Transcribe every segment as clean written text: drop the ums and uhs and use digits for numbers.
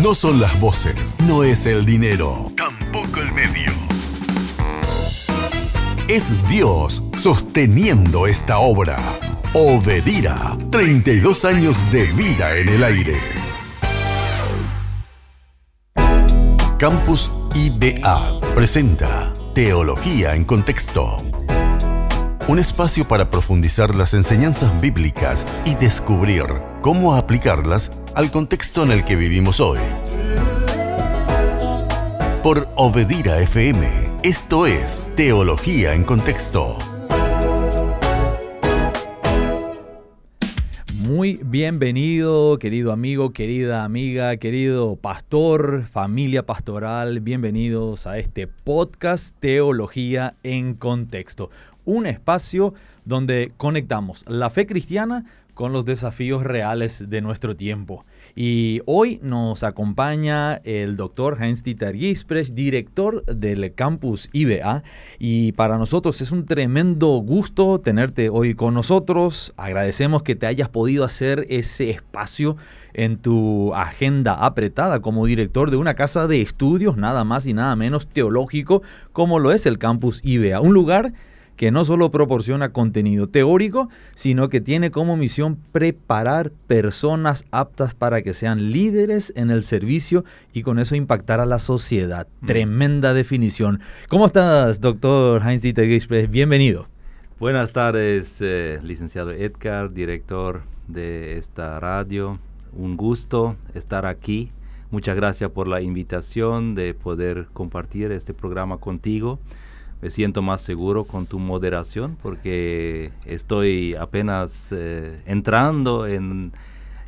No son las voces, no es el dinero, tampoco el medio. Es Dios sosteniendo esta obra. Obedira, 32 años de vida en el aire. Campus IBA presenta Teología en Contexto. Un espacio para profundizar las enseñanzas bíblicas y descubrir cómo aplicarlas al contexto en el que vivimos hoy. Por Obedira FM, esto es Teología en Contexto. Muy bienvenido, querido amigo, querida amiga, querido pastor, familia pastoral. Bienvenidos a este podcast Teología en Contexto. Un espacio donde conectamos la fe cristiana con los desafíos reales de nuestro tiempo. Y hoy nos acompaña el doctor Heinz-Dieter Gisprecht, director del Campus IBA. Y para nosotros es un tremendo gusto tenerte hoy con nosotros. Agradecemos que te hayas podido hacer ese espacio en tu agenda apretada como director de una casa de estudios, nada más y nada menos teológico, como lo es el Campus IBA. Un lugar que no solo proporciona contenido teórico, sino que tiene como misión preparar personas aptas para que sean líderes en el servicio y con eso impactar a la sociedad. Tremenda definición. ¿Cómo estás, doctor Heinz-Dieter Gisprecht? Bienvenido. Buenas tardes, licenciado Edgar, director de esta radio. Un gusto estar aquí. Muchas gracias por la invitación de poder compartir este programa contigo. Me siento más seguro con tu moderación porque estoy apenas entrando en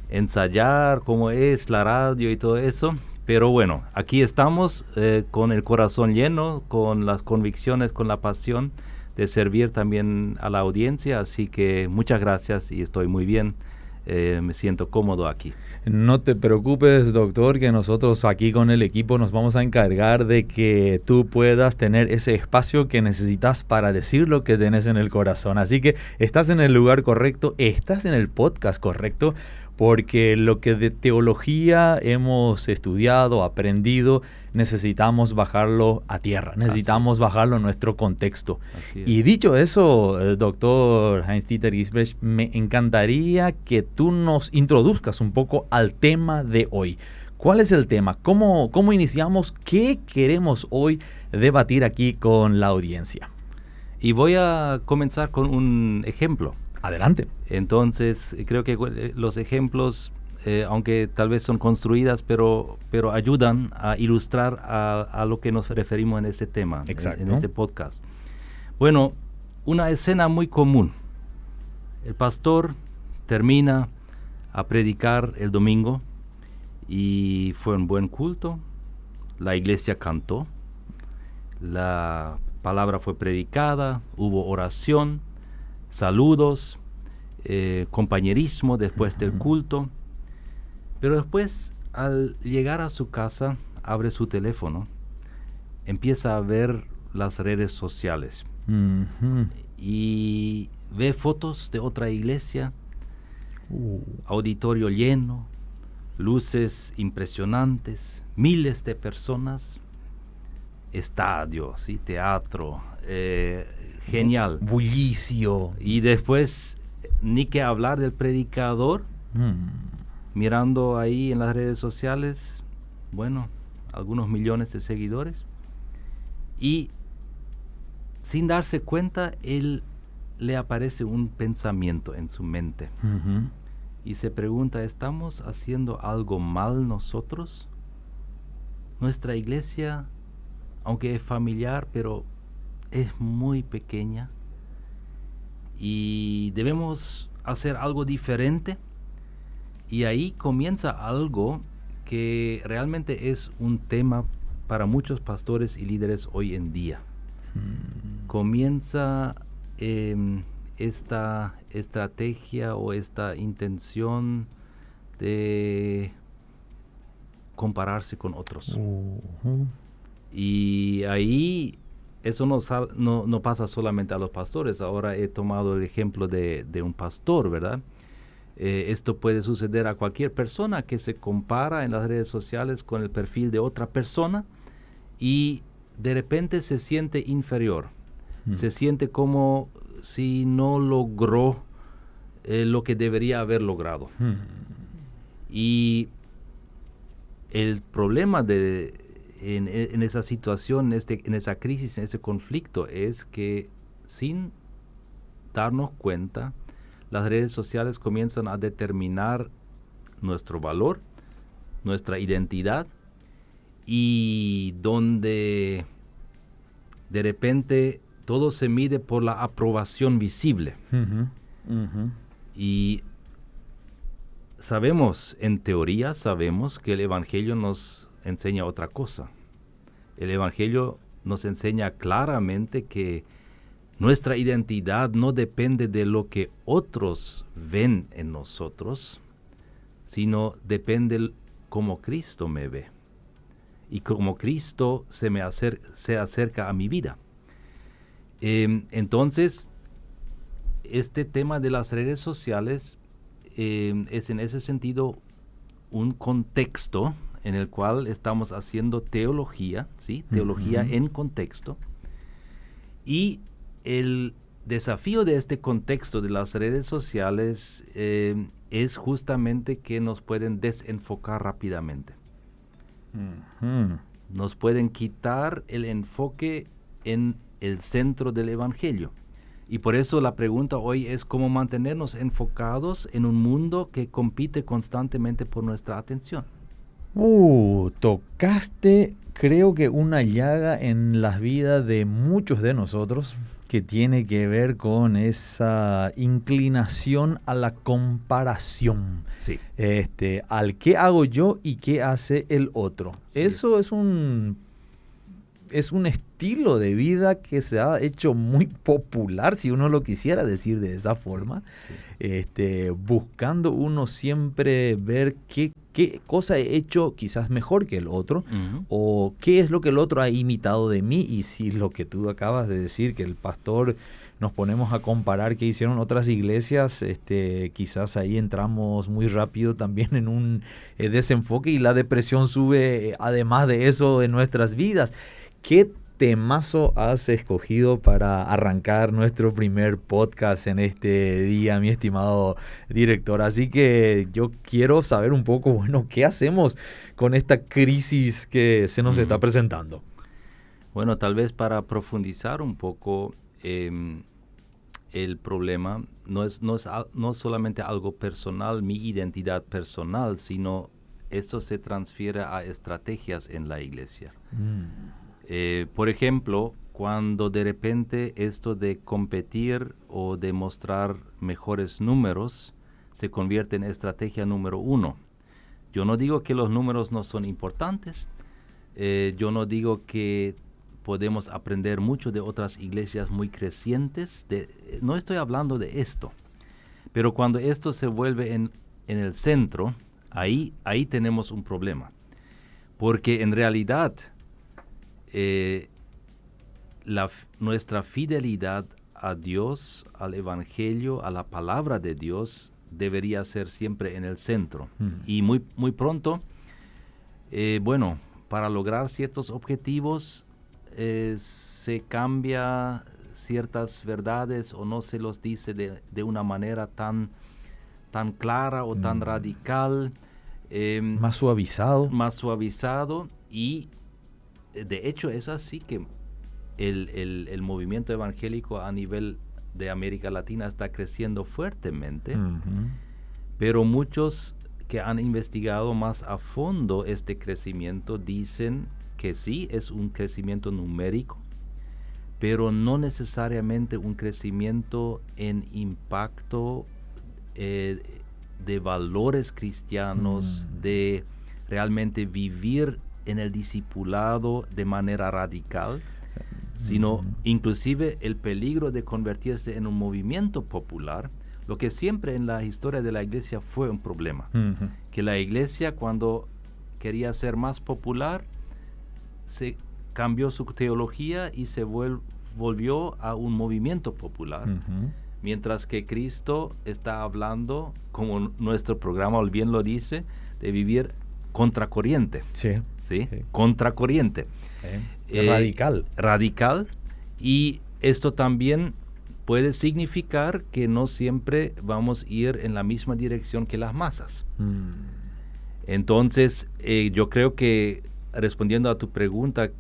ensayar cómo es la radio y todo eso. Pero bueno, aquí estamos con el corazón lleno, con las convicciones, con la pasión de servir también a la audiencia. Así que muchas gracias y estoy muy bien. Me siento cómodo aquí. No te preocupes, doctor, que nosotros aquí con el equipo nos vamos a encargar de que tú puedas tener ese espacio que necesitas para decir lo que tienes en el corazón. Así que estás en el lugar correcto, estás en el podcast correcto, porque lo que de teología hemos estudiado, aprendido, necesitamos bajarlo a tierra, necesitamos bajarlo a nuestro contexto. Y dicho eso, doctor Heinz-Dieter Gisprecht, me encantaría que tú nos introduzcas un poco al tema de hoy. ¿Cuál es el tema? ¿Cómo iniciamos? ¿Qué queremos hoy debatir aquí con la audiencia? Y voy a comenzar con un ejemplo. Adelante. Entonces, creo que los ejemplos, aunque tal vez son construidas, pero ayudan a ilustrar a lo que nos referimos en este tema, en este podcast. Bueno, una escena muy común. El pastor termina a predicar el domingo y fue un buen culto. La iglesia cantó, la palabra fue predicada, hubo oración, saludos, compañerismo después del culto. Pero después, al llegar a su casa, abre su teléfono, empieza a ver las redes sociales y ve fotos de otra iglesia, auditorio lleno, luces impresionantes, miles de personas, estadios, ¿sí? Teatro, genial. Bullicio. Y después, ni que hablar del predicador, mirando ahí en las redes sociales, bueno, algunos millones de seguidores. Y sin darse cuenta, él le aparece un pensamiento en su mente. Y se pregunta, ¿estamos haciendo algo mal nosotros? Nuestra iglesia, aunque es familiar, pero es muy pequeña y debemos hacer algo diferente. Y ahí comienza algo que realmente es un tema para muchos pastores y líderes hoy en día. Comienza esta estrategia o esta intención de compararse con otros. Y ahí eso no pasa solamente a los pastores. Ahora he tomado el ejemplo de un pastor, ¿verdad? Esto puede suceder a cualquier persona que se compara en las redes sociales con el perfil de otra persona y de repente se siente inferior. Se siente como si no logró lo que debería haber logrado. Y el problema en esa situación, en esa crisis, en ese conflicto, es que sin darnos cuenta, las redes sociales comienzan a determinar nuestro valor, nuestra identidad, y donde de repente todo se mide por la aprobación visible. Y sabemos, en teoría, sabemos que el Evangelio nos enseña otra cosa. El Evangelio nos enseña claramente que nuestra identidad no depende de lo que otros ven en nosotros, sino depende cómo Cristo me ve y cómo Cristo se acerca a mi vida. Entonces, este tema de las redes sociales es en ese sentido un contexto en el cual estamos haciendo teología, ¿sí? Teología en contexto. Y el desafío de este contexto de las redes sociales es justamente que nos pueden desenfocar rápidamente. Nos pueden quitar el enfoque en el centro del Evangelio. Y por eso la pregunta hoy es cómo mantenernos enfocados en un mundo que compite constantemente por nuestra atención. Tocaste, creo que una llaga en las vidas de muchos de nosotros que tiene que ver con esa inclinación a la comparación. Sí. Al qué hago yo y qué hace el otro. Sí. Eso es un estilo de vida que se ha hecho muy popular, si uno lo quisiera decir de esa forma, buscando uno siempre ver qué cosa he hecho quizás mejor que el otro, o qué es lo que el otro ha imitado de mí, y si lo que tú acabas de decir, que el pastor nos ponemos a comparar qué hicieron otras iglesias, quizás ahí entramos muy rápido también en un desenfoque y la depresión sube además de eso en nuestras vidas. ¿Qué temazo has escogido para arrancar nuestro primer podcast en este día, mi estimado director? Así que yo quiero saber un poco, bueno, ¿qué hacemos con esta crisis que se nos está presentando? Bueno, tal vez para profundizar un poco, el problema no es solamente algo personal, mi identidad personal, sino esto se transfiere a estrategias en la iglesia. Por ejemplo, cuando de repente esto de competir o de mostrar mejores números se convierte en estrategia número 1. Yo no digo que los números no son importantes, yo no digo que podemos aprender mucho de otras iglesias muy crecientes, no estoy hablando de esto, pero cuando esto se vuelve en el centro, ahí tenemos un problema, porque en realidad nuestra fidelidad a Dios, al Evangelio, a la palabra de Dios, debería ser siempre en el centro. Y muy, muy pronto, para lograr ciertos objetivos, se cambia ciertas verdades o no se los dice de una manera tan clara o tan radical. Más suavizado. Y de hecho es así que el movimiento evangélico a nivel de América Latina está creciendo fuertemente, pero muchos que han investigado más a fondo este crecimiento dicen que sí, es un crecimiento numérico, pero no necesariamente un crecimiento en impacto de valores cristianos, de realmente vivir en el discipulado de manera radical, sino inclusive el peligro de convertirse en un movimiento popular, lo que siempre en la historia de la iglesia fue un problema, que la iglesia cuando quería ser más popular, se cambió su teología y se volvió a un movimiento popular, mientras que Cristo está hablando, como nuestro programa bien lo dice, de vivir contracorriente. Sí. ¿Sí? Contracorriente. Radical. Radical. Y esto también puede significar que no siempre vamos a ir en la misma dirección que las masas. Entonces, yo creo que, respondiendo a tu pregunta,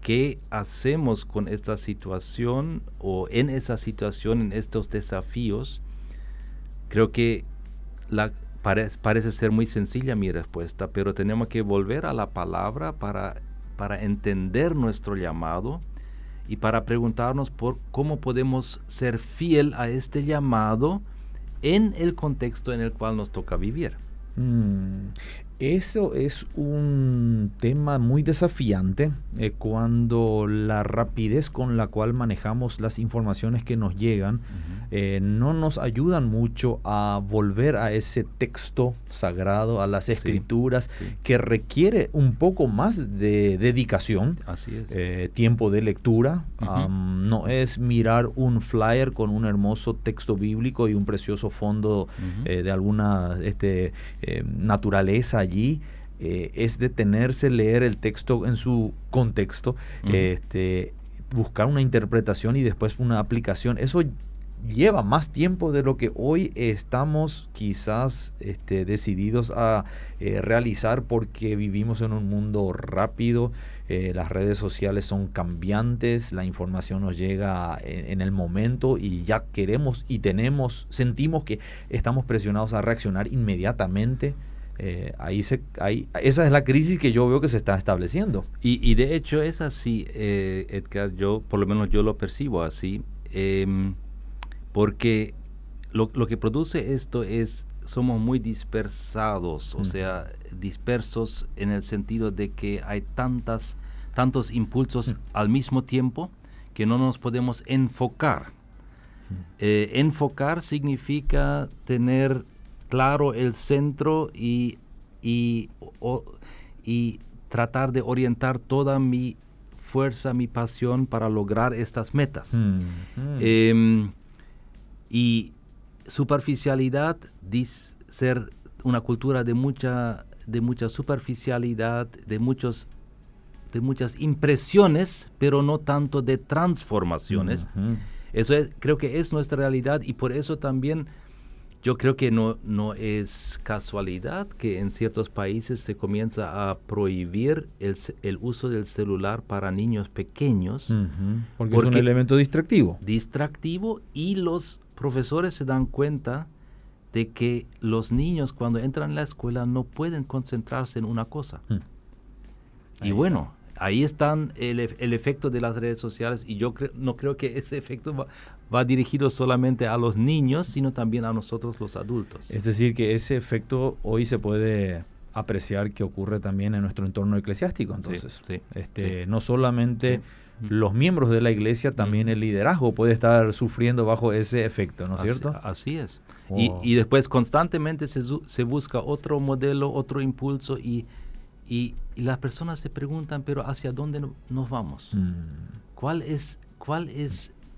¿qué hacemos con esta situación o en esa situación, en estos desafíos? Creo que parece ser muy sencilla mi respuesta, pero tenemos que volver a la palabra para entender nuestro llamado y para preguntarnos por cómo podemos ser fiel a este llamado en el contexto en el cual nos toca vivir. Eso es un tema muy desafiante cuando la rapidez con la cual manejamos las informaciones que nos llegan no nos ayudan mucho a volver a ese texto sagrado, a las escrituras, que requiere un poco más de dedicación. Así es. Tiempo de lectura. No es mirar un flyer con un hermoso texto bíblico y un precioso fondo de alguna naturaleza allí. Es detenerse, leer el texto en su contexto, buscar una interpretación y después una aplicación. Eso lleva más tiempo de lo que hoy estamos quizás decididos a realizar, porque vivimos en un mundo rápido. Las redes sociales son cambiantes, la información nos llega en el momento y ya queremos y sentimos que estamos presionados a reaccionar inmediatamente. Esa es la crisis que yo veo que se está estableciendo. Y de hecho es así, Edgar, por lo menos yo lo percibo así, porque lo que produce esto es, somos muy dispersados, o sea, dispersos en el sentido de que hay tantos impulsos al mismo tiempo que no nos podemos enfocar. Enfocar significa tener claro el centro y tratar de orientar toda mi fuerza, mi pasión para lograr estas metas. Y superficialidad dice ser una cultura de mucha superficialidad, de muchas impresiones, pero no tanto de transformaciones. Eso creo que es nuestra realidad, y por eso también yo creo que no es casualidad que en ciertos países se comienza a prohibir el uso del celular para niños pequeños. Porque es un elemento distractivo. Y los profesores se dan cuenta de que los niños cuando entran a la escuela no pueden concentrarse en una cosa. Y bueno, ahí están el efecto de las redes sociales, y yo no creo que ese efecto va dirigido solamente a los niños, sino también a nosotros los adultos. Es decir, que ese efecto hoy se puede apreciar que ocurre también en nuestro entorno eclesiástico. Entonces, no solamente los miembros de la iglesia, también el liderazgo puede estar sufriendo bajo ese efecto, ¿no es cierto? Así es. Y después constantemente se busca otro modelo, otro impulso, y las personas se preguntan, pero ¿hacia dónde nos vamos? ¿Cuál es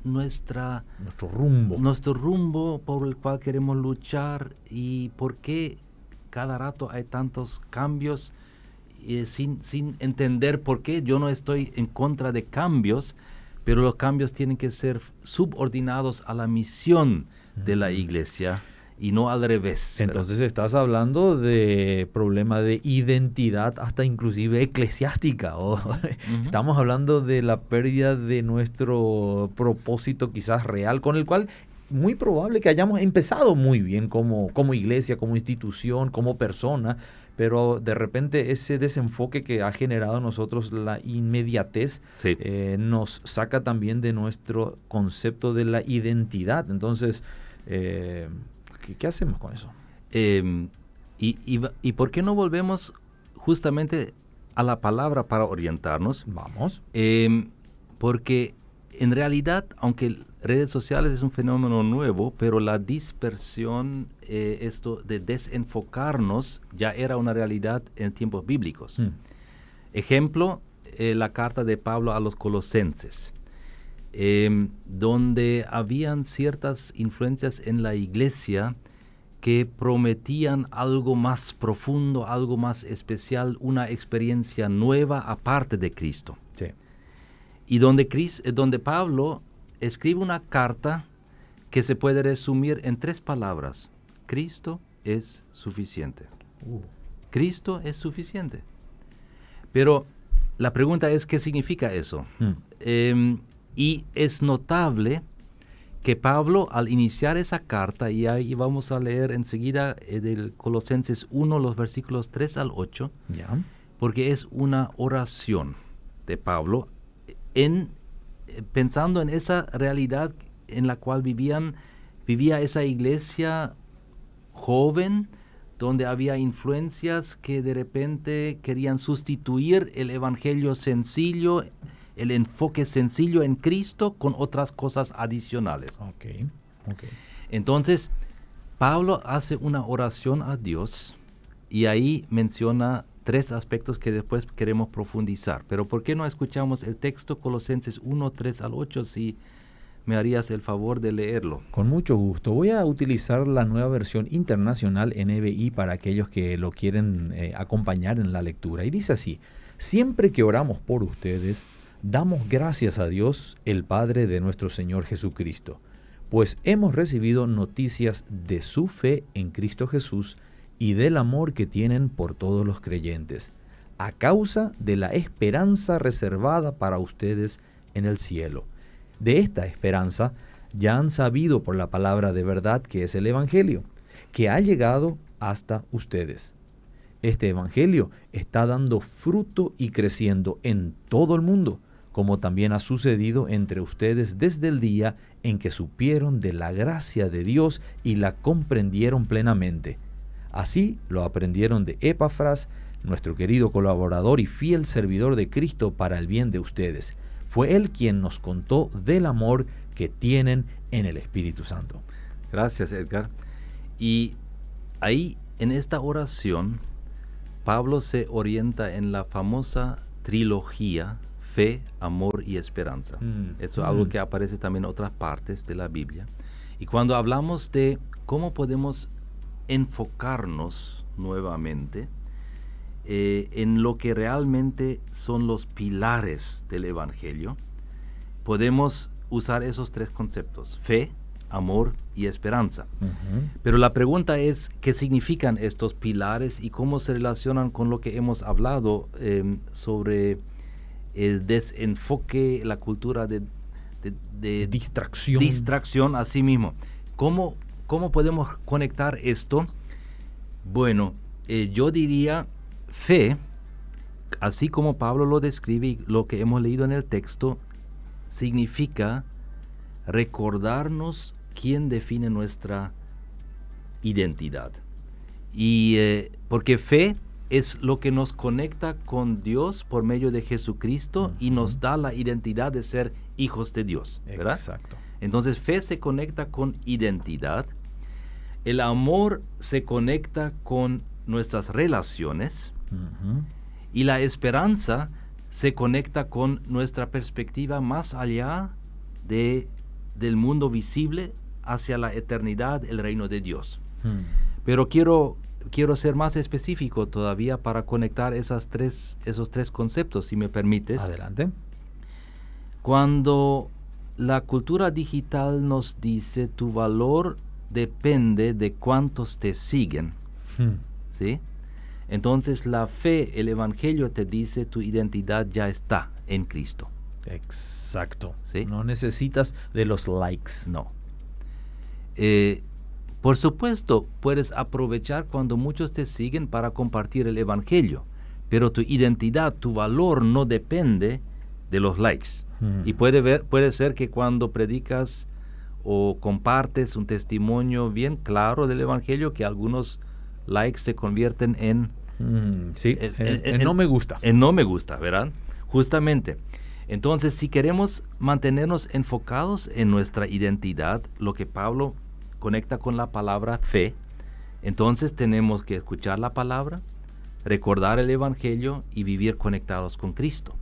nuestro rumbo por el cual queremos luchar, y por qué cada rato hay tantos cambios sin entender por qué? Yo no estoy en contra de cambios, pero los cambios tienen que ser subordinados a la misión de la iglesia y no al revés. Entonces estás hablando de problema de identidad, hasta inclusive eclesiástica. Estamos hablando de la pérdida de nuestro propósito quizás real, con el cual muy probable que hayamos empezado muy bien como iglesia, como institución, como persona, pero de repente ese desenfoque que ha generado en nosotros la inmediatez nos saca también de nuestro concepto de la identidad. Entonces, ¿qué hacemos con eso? ¿Y por qué no volvemos justamente a la palabra para orientarnos? Vamos. Porque en realidad, aunque redes sociales es un fenómeno nuevo, pero la dispersión, esto de desenfocarnos, ya era una realidad en tiempos bíblicos. Ejemplo, la carta de Pablo a los Colosenses. donde habían ciertas influencias en la iglesia que prometían algo más profundo, algo más especial, una experiencia nueva aparte de Cristo. Sí. Y donde Pablo escribe una carta que se puede resumir en 3 palabras. Cristo es suficiente. Cristo es suficiente. Pero la pregunta es, ¿qué significa eso? Y es notable que Pablo, al iniciar esa carta, y ahí vamos a leer enseguida del Colosenses 1, los versículos 3 al 8, porque es una oración de Pablo pensando en esa realidad en la cual vivía esa iglesia joven, donde había influencias que de repente querían sustituir el evangelio sencillo, el enfoque sencillo en Cristo con otras cosas adicionales. Okay. Entonces, Pablo hace una oración a Dios y ahí menciona 3 aspectos que después queremos profundizar. Pero ¿por qué no escuchamos el texto Colosenses 1, 3 al 8 si me harías el favor de leerlo? Con mucho gusto. Voy a utilizar la nueva versión internacional NBI para aquellos que lo quieren acompañar en la lectura. Y dice así: siempre que oramos por ustedes, damos gracias a Dios, el Padre de nuestro Señor Jesucristo, pues hemos recibido noticias de su fe en Cristo Jesús y del amor que tienen por todos los creyentes, a causa de la esperanza reservada para ustedes en el cielo. De esta esperanza ya han sabido por la palabra de verdad que es el Evangelio, que ha llegado hasta ustedes. Este Evangelio está dando fruto y creciendo en todo el mundo, como también ha sucedido entre ustedes desde el día en que supieron de la gracia de Dios y la comprendieron plenamente. Así lo aprendieron de Epafras, nuestro querido colaborador y fiel servidor de Cristo para el bien de ustedes. Fue él quien nos contó del amor que tienen en el Espíritu Santo. Gracias, Edgar. Y ahí, en esta oración, Pablo se orienta en la famosa trilogía fe, amor y esperanza. Eso es algo que aparece también en otras partes de la Biblia. Y cuando hablamos de cómo podemos enfocarnos nuevamente en lo que realmente son los pilares del Evangelio, podemos usar esos 3 conceptos: fe, amor y esperanza. Pero la pregunta es, ¿qué significan estos pilares y cómo se relacionan con lo que hemos hablado sobre el desenfoque, la cultura de distracción a sí mismo? ¿Cómo podemos conectar esto? Bueno, yo diría fe, así como Pablo lo describe y lo que hemos leído en el texto, significa recordarnos quién define nuestra identidad. Y porque fe es lo que nos conecta con Dios por medio de Jesucristo y nos da la identidad de ser hijos de Dios, ¿verdad? Exacto. Entonces, fe se conecta con identidad. El amor se conecta con nuestras relaciones. Y la esperanza se conecta con nuestra perspectiva más allá del mundo visible hacia la eternidad, el reino de Dios. Pero quiero ser más específico todavía para conectar esos tres conceptos, si me permites. Adelante. Cuando la cultura digital nos dice tu valor depende de cuántos te siguen, ¿sí? Entonces la fe, el Evangelio te dice tu identidad ya está en Cristo. Exacto. ¿Sí? No necesitas de los likes. No. Por supuesto, puedes aprovechar cuando muchos te siguen para compartir el Evangelio, pero tu identidad, tu valor no depende de los likes. Y puede ser que cuando predicas o compartes un testimonio bien claro del Evangelio, que algunos likes se convierten en no me gusta. En no me gusta, ¿verdad? Justamente. Entonces, si queremos mantenernos enfocados en nuestra identidad, lo que Pablo conecta con la palabra fe, entonces tenemos que escuchar la palabra, recordar el Evangelio y vivir conectados con Cristo.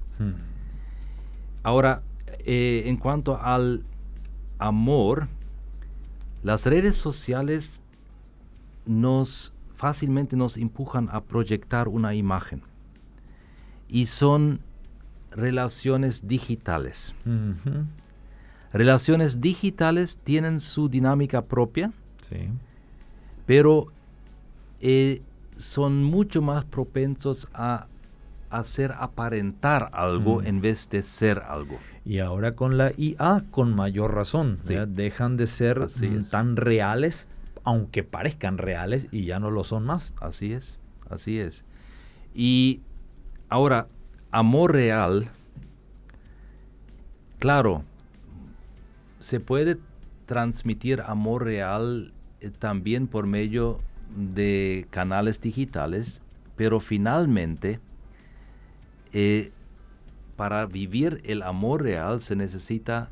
Ahora, en cuanto al amor, las redes sociales fácilmente nos empujan a proyectar una imagen. Y son relaciones digitales. Uh-huh. Relaciones digitales tienen su dinámica propia, sí, pero son mucho más propensos a hacer aparentar algo en vez de ser algo. Y ahora con la IA, con mayor razón, sí. Dejan de ser tan reales, aunque parezcan reales, y ya no lo son más. Así es. Y ahora, amor real, claro, se puede transmitir amor real también por medio de canales digitales, pero finalmente, para vivir el amor real se necesita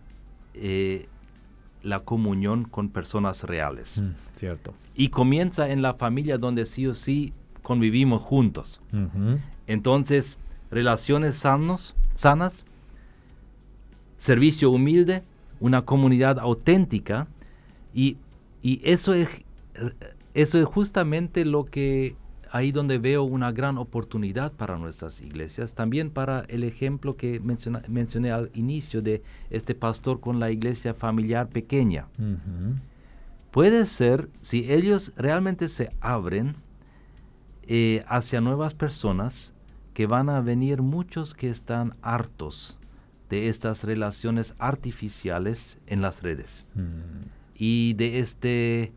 la comunión con personas reales. Cierto. Y comienza en la familia donde sí o sí convivimos juntos. Uh-huh. Entonces, relaciones sanas, servicio humilde, una comunidad auténtica, y eso es justamente lo que ahí donde veo una gran oportunidad para nuestras iglesias, también para el ejemplo que mencioné al inicio de este pastor con la iglesia familiar pequeña. Uh-huh. Puede ser, si ellos realmente se abren hacia nuevas personas, que van a venir muchos que están hartos de estas relaciones artificiales en las redes. Y de este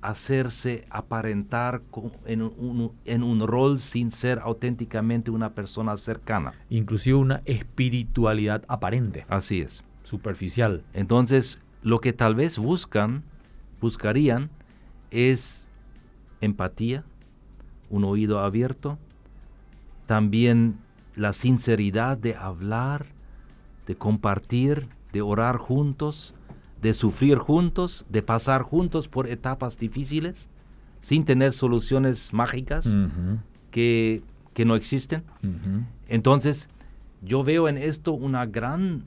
hacerse aparentar en un rol sin ser auténticamente una persona cercana. Inclusive una espiritualidad aparente. Así es. Superficial. Entonces, lo que tal vez buscarían es empatía, un oído abierto, también la sinceridad de hablar, de compartir, de orar juntos, de sufrir juntos, de pasar juntos por etapas difíciles, sin tener soluciones mágicas uh-huh. que no existen. Uh-huh. Entonces, yo veo en esto una gran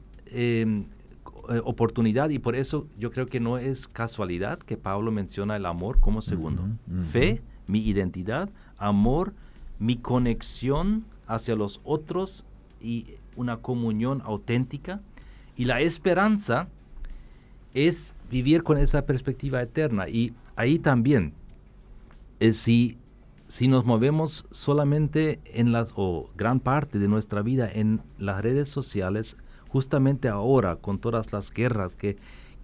oportunidad, y por eso yo creo que no es casualidad que Pablo menciona el amor como segundo. Uh-huh. Fe, mi identidad; amor, mi conexión hacia los otros y una comunión auténtica; y la esperanza es vivir con esa perspectiva eterna. Y ahí también, si nos movemos solamente o gran parte de nuestra vida en las redes sociales, justamente ahora con todas las guerras que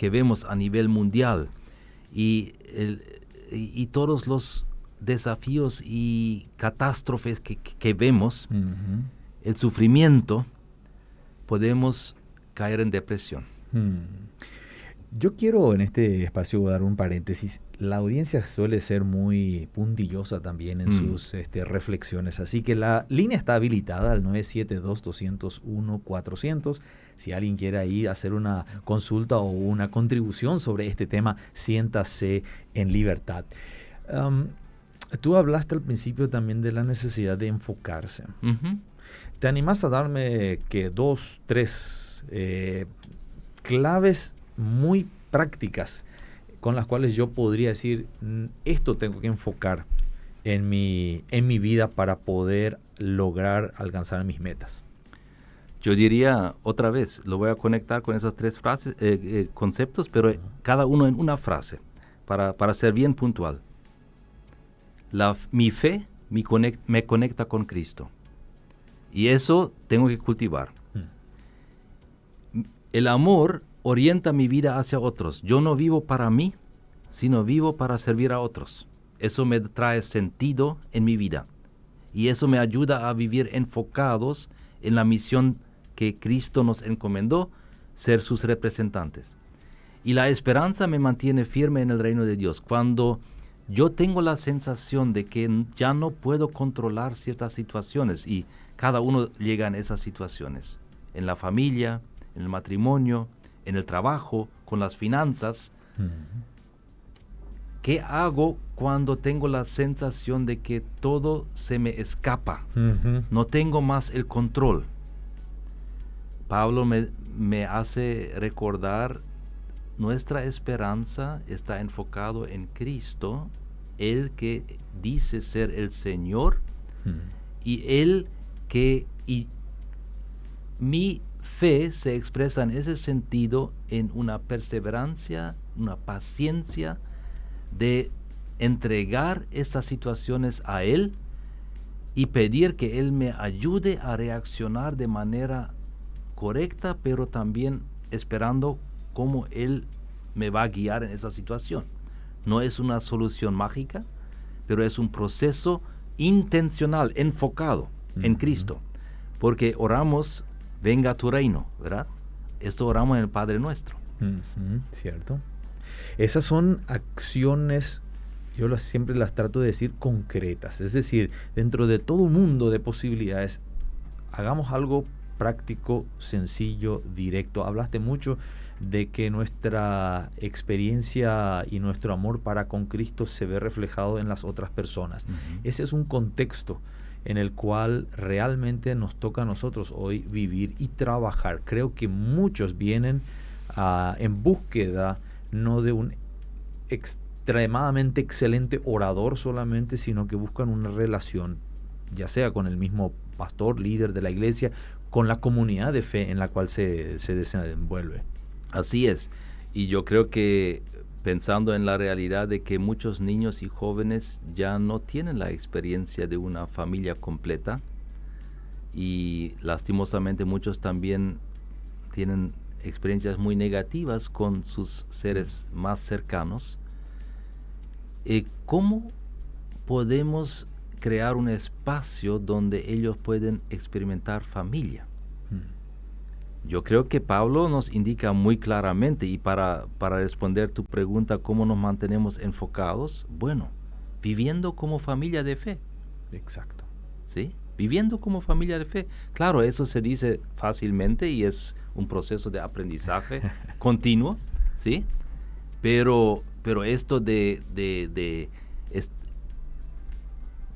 vemos a nivel mundial y todos los desafíos y catástrofes que vemos, uh-huh. el sufrimiento, podemos caer en depresión. Yo quiero en este espacio dar un paréntesis. La audiencia suele ser muy puntillosa también en sus reflexiones, así que la línea está habilitada al 972-201-400. Si alguien quiere ahí hacer una consulta o una contribución sobre este tema, siéntase en libertad. Tú hablaste al principio también de la necesidad de enfocarse. Uh-huh. ¿Te animás a darme 2, 3 claves muy prácticas con las cuales yo podría decir, esto tengo que enfocar en mi vida para poder lograr alcanzar mis metas? Yo diría otra vez, lo voy a conectar con esas 3 frases, conceptos, pero uh-huh. cada uno en una frase, para ser bien puntual. Mi fe me conecta con Cristo, y eso tengo que cultivar. El amor orienta mi vida hacia otros. Yo no vivo para mí, sino vivo para servir a otros. Eso me trae sentido en mi vida, y eso me ayuda a vivir enfocados en la misión que Cristo nos encomendó, ser sus representantes. Y la esperanza me mantiene firme en el reino de Dios. Cuando yo tengo la sensación de que ya no puedo controlar ciertas situaciones, y cada uno llega en esas situaciones, en la familia, en el matrimonio, en el trabajo, con las finanzas. Uh-huh. ¿Qué hago cuando tengo la sensación de que todo se me escapa? Uh-huh. No tengo más el control. Pablo me hace recordar nuestra esperanza está enfocado en Cristo, el que dice ser el Señor, y mi fe se expresa en ese sentido en una perseverancia, una paciencia de entregar estas situaciones a Él y pedir que Él me ayude a reaccionar de manera correcta, pero también esperando cómo Él me va a guiar en esa situación. No es una solución mágica, pero es un proceso intencional, enfocado en Cristo. Porque oramos, venga tu reino, ¿verdad? Esto oramos en el Padre Nuestro. Cierto. Esas son acciones, yo siempre las trato de decir concretas. Es decir, dentro de todo un mundo de posibilidades, hagamos algo práctico, sencillo, directo. Hablaste mucho de que nuestra experiencia y nuestro amor para con Cristo se ve reflejado en las otras personas. Ese es un contexto en el cual realmente nos toca a nosotros hoy vivir y trabajar. Creo que muchos vienen en búsqueda no de un extremadamente excelente orador solamente, sino que buscan una relación, ya sea con el mismo pastor, líder de la iglesia, con la comunidad de fe en la cual se desenvuelve. Así es, y yo creo que pensando en la realidad de que muchos niños y jóvenes ya no tienen la experiencia de una familia completa, y lastimosamente muchos también tienen experiencias muy negativas con sus seres más cercanos. ¿Cómo podemos crear un espacio donde ellos pueden experimentar familia? Yo creo que Pablo nos indica muy claramente, y para responder tu pregunta, ¿cómo nos mantenemos enfocados? Bueno, viviendo como familia de fe. Exacto. ¿Sí? Viviendo como familia de fe. Claro, eso se dice fácilmente y es un proceso de aprendizaje continuo, ¿sí? Pero esto de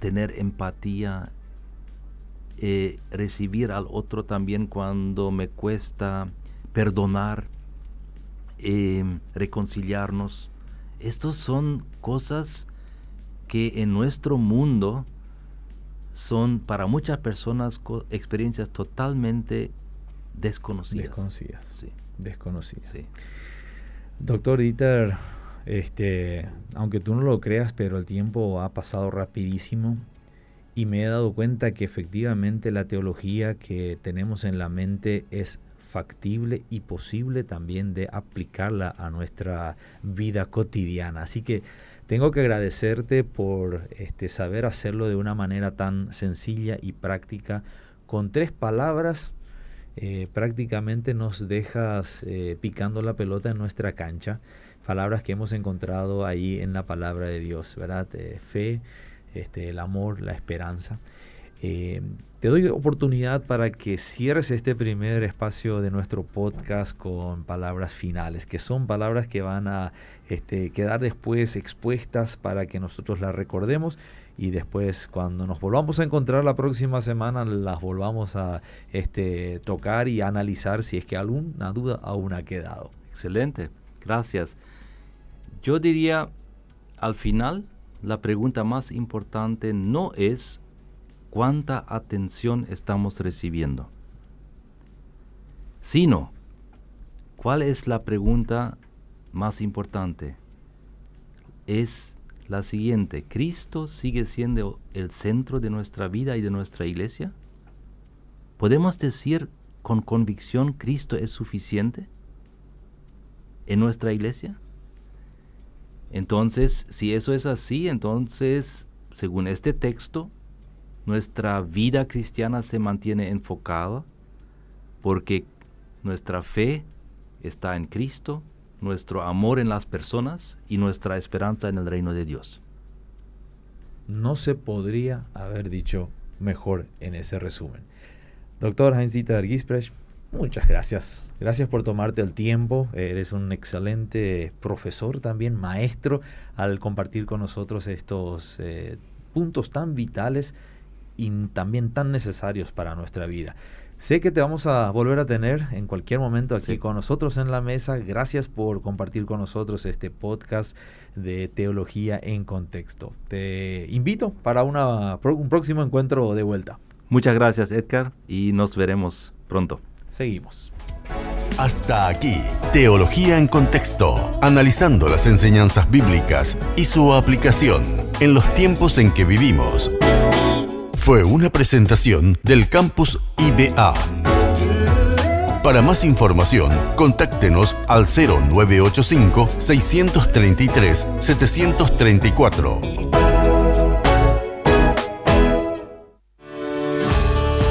tener empatía, recibir al otro también cuando me cuesta, perdonar, reconciliarnos. Estos son cosas que en nuestro mundo son para muchas personas experiencias totalmente desconocidas. Sí. Desconocidas. Sí. Doctor Dieter, aunque tú no lo creas, pero el tiempo ha pasado rapidísimo. Y me he dado cuenta que efectivamente la teología que tenemos en la mente es factible y posible también de aplicarla a nuestra vida cotidiana. Así que tengo que agradecerte por saber hacerlo de una manera tan sencilla y práctica. Con 3 palabras prácticamente nos dejas picando la pelota en nuestra cancha. Palabras que hemos encontrado ahí en la palabra de Dios, ¿verdad? Fe, el amor, la esperanza. Te doy oportunidad para que cierres este primer espacio de nuestro podcast con palabras finales, que son palabras que van a quedar después expuestas para que nosotros las recordemos y después cuando nos volvamos a encontrar la próxima semana las volvamos a tocar y analizar si es que alguna duda aún ha quedado. Excelente, gracias. Yo diría al final, la pregunta más importante no es cuánta atención estamos recibiendo, sino cuál es la pregunta más importante. Es la siguiente: ¿Cristo sigue siendo el centro de nuestra vida y de nuestra iglesia? ¿Podemos decir con convicción Cristo es suficiente en nuestra iglesia? Entonces, si eso es así, entonces, según este texto, nuestra vida cristiana se mantiene enfocada porque nuestra fe está en Cristo, nuestro amor en las personas y nuestra esperanza en el reino de Dios. No se podría haber dicho mejor en ese resumen. Doctor Heinz-Dieter Gisprecht, muchas gracias. Gracias por tomarte el tiempo. Eres un excelente profesor, también maestro, al compartir con nosotros estos puntos tan vitales y también tan necesarios para nuestra vida. Sé que te vamos a volver a tener en cualquier momento aquí con nosotros en la mesa. Gracias por compartir con nosotros este podcast de Teología en Contexto. Te invito para un próximo encuentro de vuelta. Muchas gracias, Edgar, y nos veremos pronto. Seguimos. Hasta aquí, Teología en Contexto, analizando las enseñanzas bíblicas y su aplicación en los tiempos en que vivimos. Fue una presentación del Campus IBA. Para más información, contáctenos al 0985 633 734